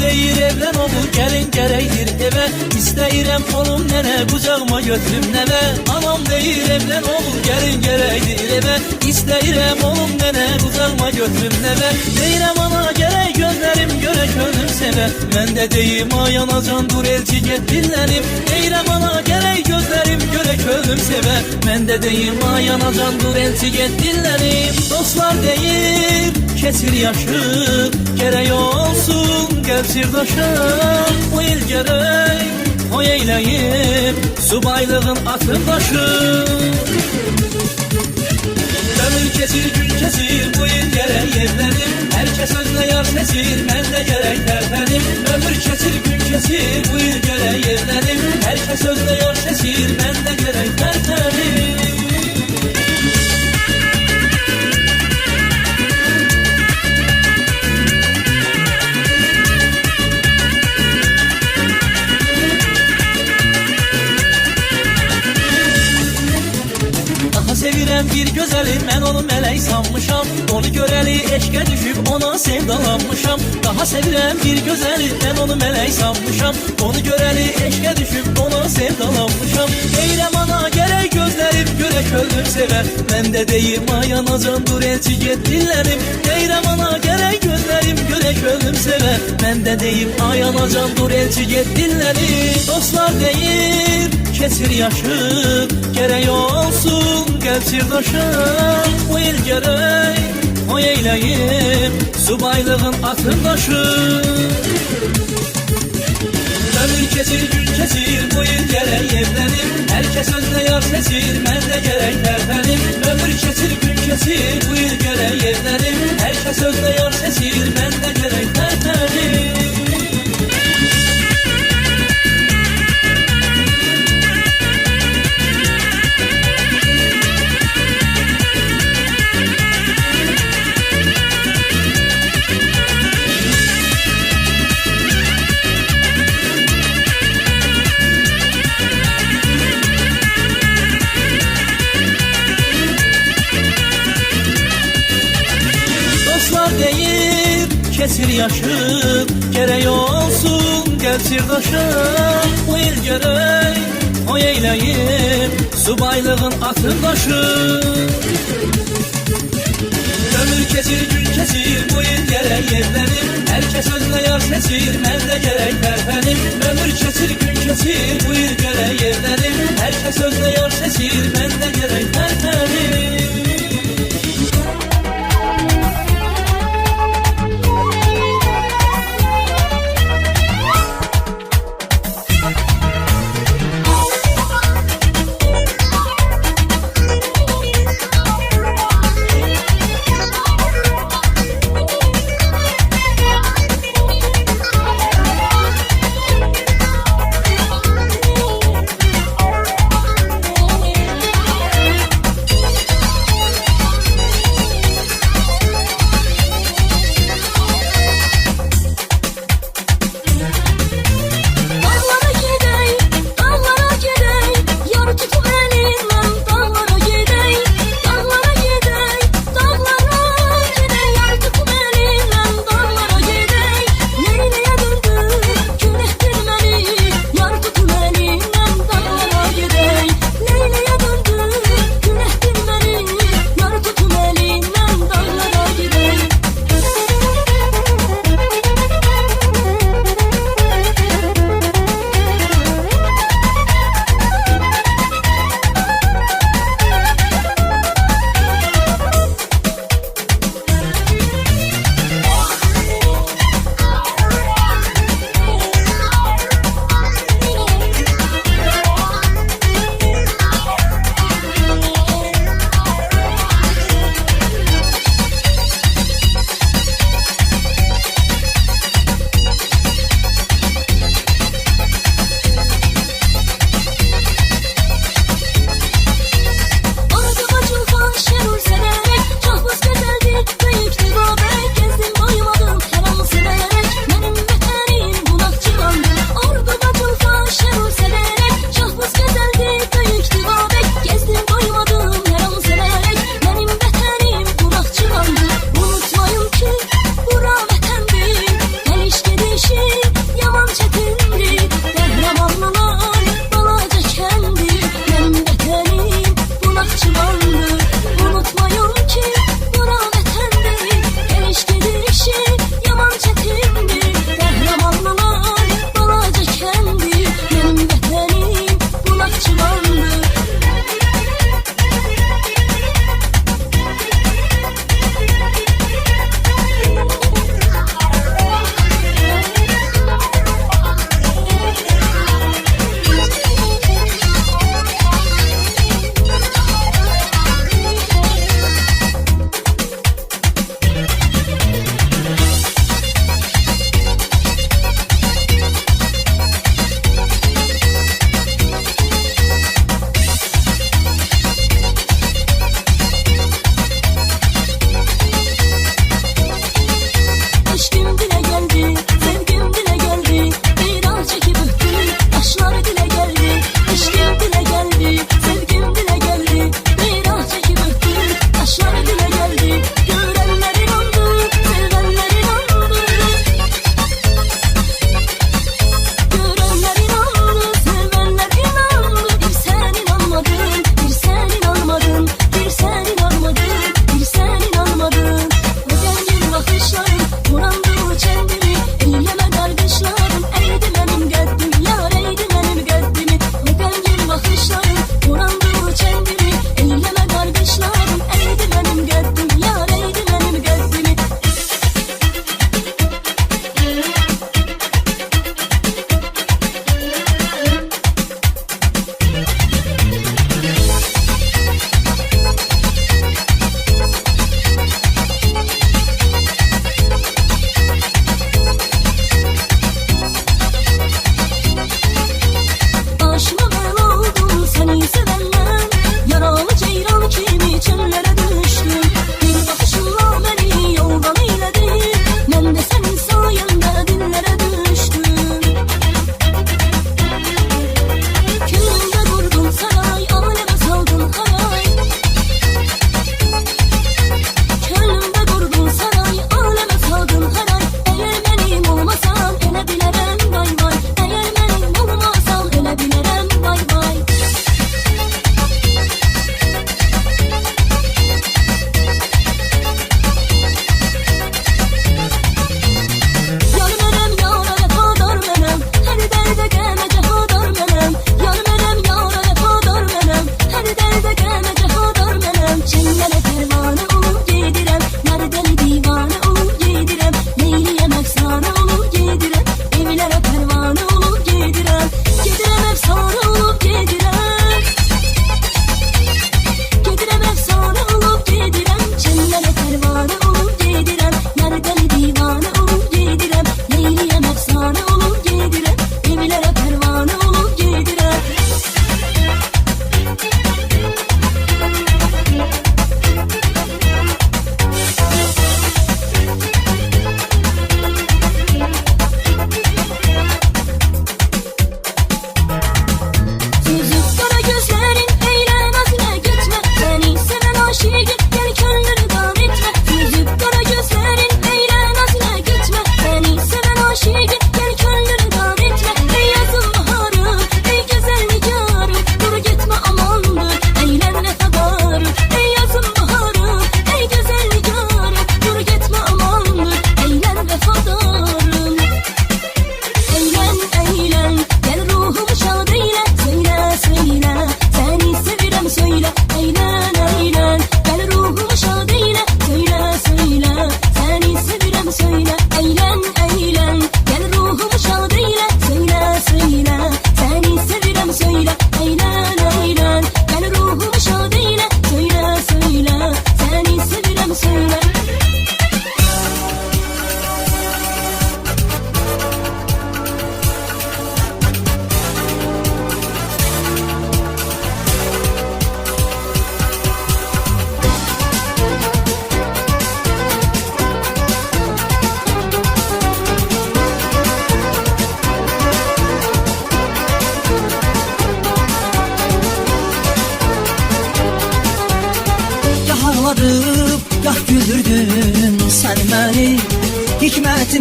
Deyir evlen olur gelin gerektir eve. İsteyirem oğlum nene kucağıma götürüm neve. Anam deyir evlen olur gelin gerektir eve. İsteyirem oğlum nene kucağıma götürüm neve. Deyirem ana gerek gözlerim göre gönlüm seve. Ben de deyim ayanacan dur elçi get dinlerim. Deyirem ana gerek gözlerim göre gönlüm seve. Ben de deyim ayanacan dur elçi get dinlerim. Dostlar deyir kesir yaşı gerek olsun gel sirdaşım. Bu il gerek oy eyleyip subaylığın atırdaşı. Ömür kesir gün kesir bu il gerek evlenim. Herkes özle yar sesir ben de gerek terpenim. Ömür kesir gün kesir bu il gerek evlenim. Herkes özle yar sesir ben de gerek terpenim. Sevirem bir güzelim ben onu melek sanmışam. Onu göreli eşke düşüp ona sevdalanmışam. Daha sevirem bir güzelim ben onu melek sanmışam. Onu göreli eşke düşüp ona sevdalanmışam. Deyirem ana gerek gözlerim göre gönlüm sever. Ben de deyim ayanacan dur elçi get dinlerim. Deyirem ana gerek gözlerim göre gönlüm sever. Ben de deyim ayanacan dur elçi get dinlerim. Dostlar deyir kesir yaşı gerek olsun gel sirdaşım. Bu il gerek oy eyleyip subaylığın atırdaşı. Ömür kesir gün kesir bu il gerek evlenim. Herkes özle yar sesir ben de gerek terpenim. Ömür kesir gün kesir bu il gerek evlenim. Herkes özle yar sesir ben de gerek terpenim. Deyir kesir yaşı gerek olsun gel sirdaşım. Bu il gerek oy eyleyip subaylığın atırdaşı. Ömür kesir gün kesir bu il gerek evlenim. Herkes özle yar sesir ben de gerek terpenim. Ömür kesir gün kesir bu il gerek evlenim. Herkes özle yar sesir ben de gerek terpenim.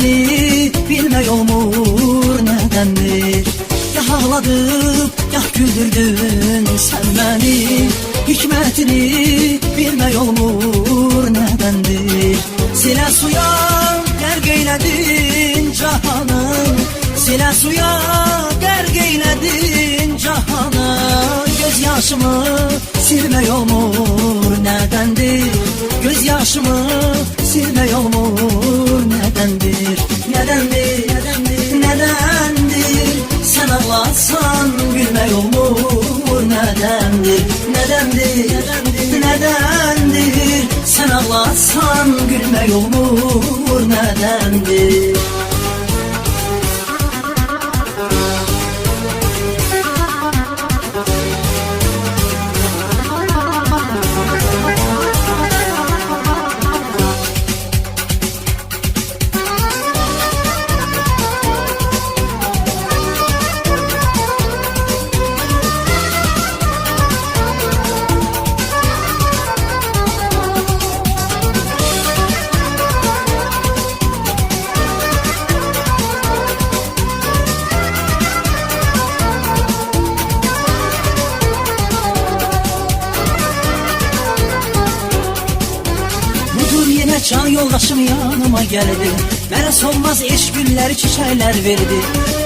hikmətini bilmək olmur nədəndir? Gah ağladıb, gah güldürdün sən məni, hikmətini bilmək olmur nədəndir? Silə suya qərq eylədin cahanı, silə suya qərq eylədin cahanı. Göz yaşımı silmək olmur nədəndir? Göz yaşımı silmək olmur nədəndir? Nədəndir, nədəndir, nədəndir? Sən ağlasan gülmək olmur nədəndir? Nədəndir, nədəndir, nədəndir? Sən ağlasan gülmək olmur nədəndir? Can yoldaşım yanıma geldi, mənə solmaz eşq gülləri çiçəklər verdi.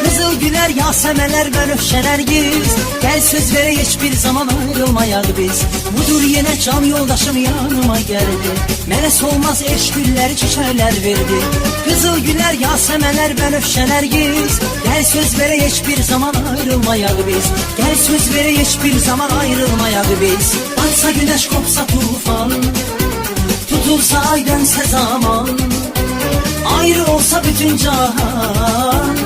Qızıl gülər, yasəmələr, bənövşələr giz, gəl söz verək heç bir zaman ayrılmayaq biz. Budur yenə can yoldaşım yanıma geldi, mənə solmaz eşq gülləri çiçəklər verdi. Qızıl gülər, yasəmələr, bənövşələr giz, gəl söz verək heç bir zaman ayrılmayaq biz. Gəl söz verək heç bir zaman ayrılmayaq biz. Batsa güneş, kopsa tufan, tutulsa ay dönse zaman, ayrı olsa bütün cahan,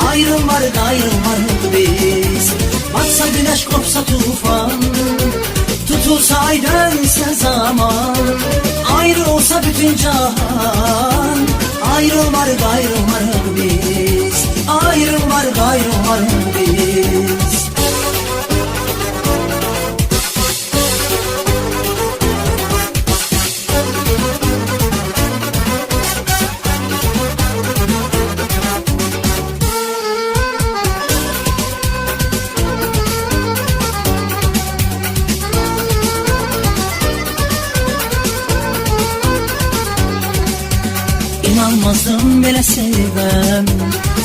ayrılmarız ayrılmarız biz. Batsa güneş, kopsa tufan, tutulsa ay dönse zaman, ayrı olsa bütün cahan, ayrılmarız ayrılmarız biz. Ayrılmarız ayrılmarız biz. İnanmazdım belə sevəm,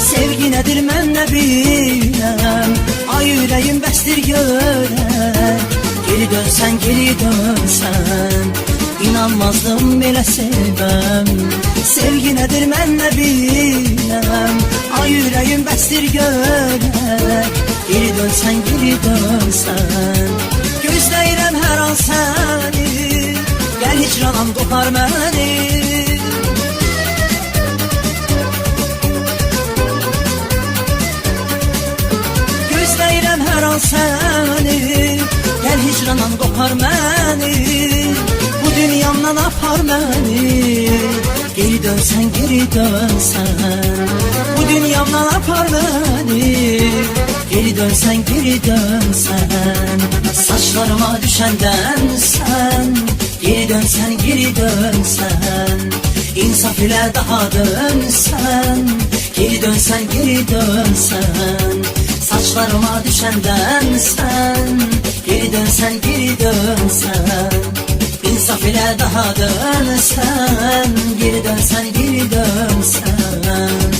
sevgi nədir mən nə biləm. Ay ürəyim bəsdir görər, geri dönsən, geri dönsən. İnanmazdım belə sevəm, sevgi nədir mən nə biləm. Ay ürəyim bəsdir görər, geri dönsən, geri dönsən. Gözləyirəm hər an səni, gəl hicranan qopar məni. Hər an səni, gəl hicranan qopar məni. Bu dünyamdan apar məni, geri dönsən, geri dönsən. Bu dünyamdan apar məni, geri dönsən, geri dönsən. Saçlarıma düşəndən sən, geri dönsən, geri dönsən. İnsaf ilə daha dönsən, geri dönsən, geri dönsən. Saçlarıma düşəndən sən, geri dönsən, geri dönsən. İnsaf ilə daha dönsən, geri dönsən, geri dönsən.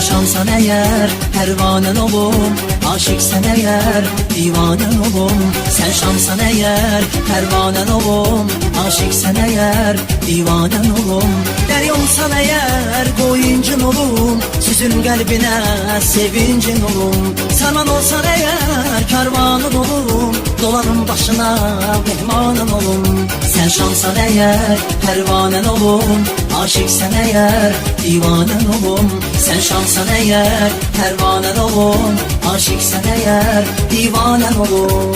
Şansan eğer pervanen olum, aşıksan eğer divanen olum. Sen şansan eğer pervanen olum, aşıksan eğer divanen olum. Deli olsan eğer boyuncun olum, süzün kalbine sevincin olum. Sarman olsan eğer karvanın olum, dolanın başına mehmanın olum. Sen şansan eğer pervanen olum, aşıksan eğer divanen olum. Sen şansan eğer pervanen olum, aşıksan eğer divanen olum.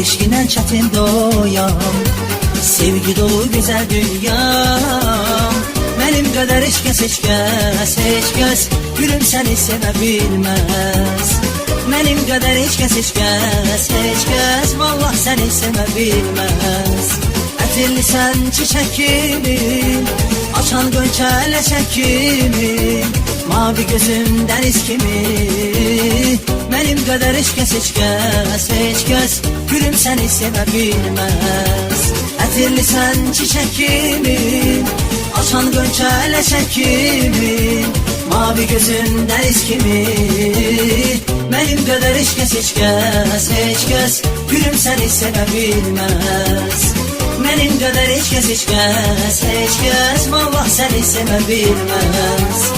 eşkindən çətin doyam. Sevgi dolu güzel dünyam. Mənim qədər heç kəs gülüm səni sevə bilməz. Mənim qədər heç kəs vallah səni sevə bilməz. Ətirlisən çiçək kimi, açan gönçə ləçək kimi, mavi gözüm dəniz kimi. Mənim qədər heç kəs gülüm səni sevə bilməz. Ətirlisən çiçək kimi, açan gönçə ləçək kimi, mavi gözüm dəniz kimi. Mənim qədər heç kəs gülüm səni sevə bilməz. Mənim qədər heç kəs vallah səni sevə bilməz.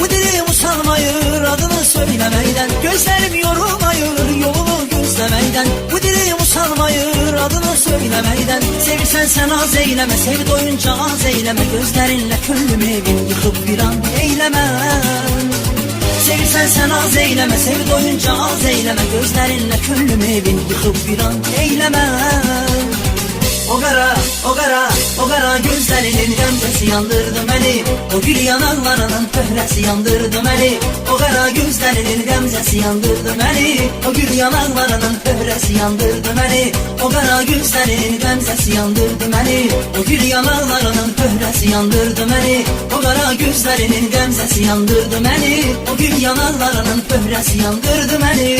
Bu dilim usanmayır adını söylemeyden. Gözlerim yorulmayır yolunu gözlemeyden. Bu dilim usanmayır adını söylemeyden. Sevirsen sen az eyleme, sev doyunca az eyleme. Gözlerinle küllüm evin yıkıp bir an eyleme. Sevirsen sen az eyleme, sev doyunca az eyleme. Gözlerinle küllüm evin yıkıp bir an eyleme. O qara gözlərinin qəmzəsi yandırdı məni. O gül yanaqlarının pöhrəsi yandırdı məni. O qara gözlərinin qəmzəsi yandırdı məni. O gül yanaqlarının pöhrəsi yandırdı məni. O qara gözlərinin qəmzəsi yandırdı məni. O gül yanaqlarının pöhrəsi yandırdı məni. O qara gözlərinin qəmzəsi yandırdı məni. O gül yanaqlarının pöhrəsi yandırdı məni.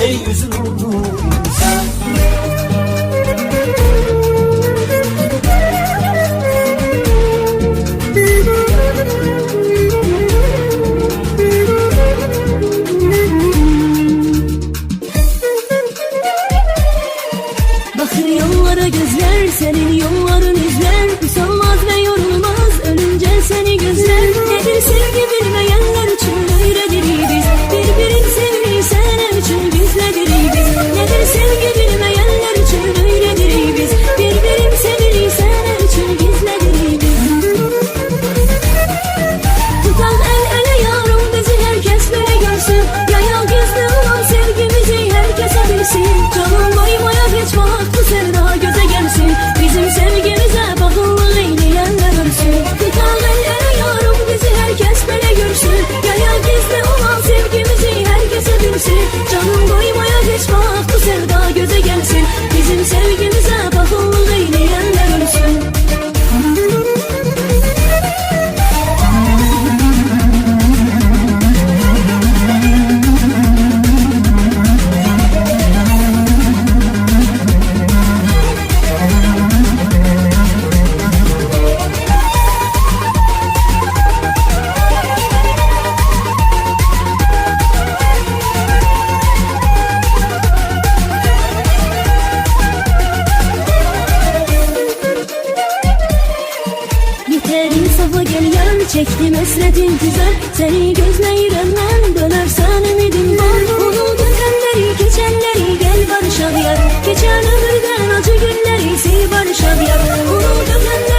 ey üzün oldu insan. Bakır yollara gözler, senin yolların izler. Usanmaz ve yorulmaz, ölünce seni gözler. Nedir sevgi bilmeyenler için öyledir biz. Birbirini sevdiysen için bizledir biz. Nedir sevgi bilmeyenler için öyledir biz. Birbirini sevdiysen için bizledir biz. Tutan el ele yarım bizi herkes böyle görsün. Yayal gizli olan sevgimizi herkese bilsin. Canım doymaya geç bak bu sevda göze gelsin. Bizim sevgimize bakımlı eyleyenler ölsün. Tutan el ele yarım bizi herkes böyle görsün. Yayal gizli olan sevgimizi herkese bilsin. Canım doymaya geç bak bu sevda göze gelsin. Bizim sevgimize bakımlı eyleyenler ölsün. Yeter insafa gel yan, çektim esretin güzel. Seni gözleyiremden dönersen ümidim var. Unuldum günleri geçenleri, gel barışalım yar. Geçen ömürden acı günleri sil barışalım yar. Unuldum günleri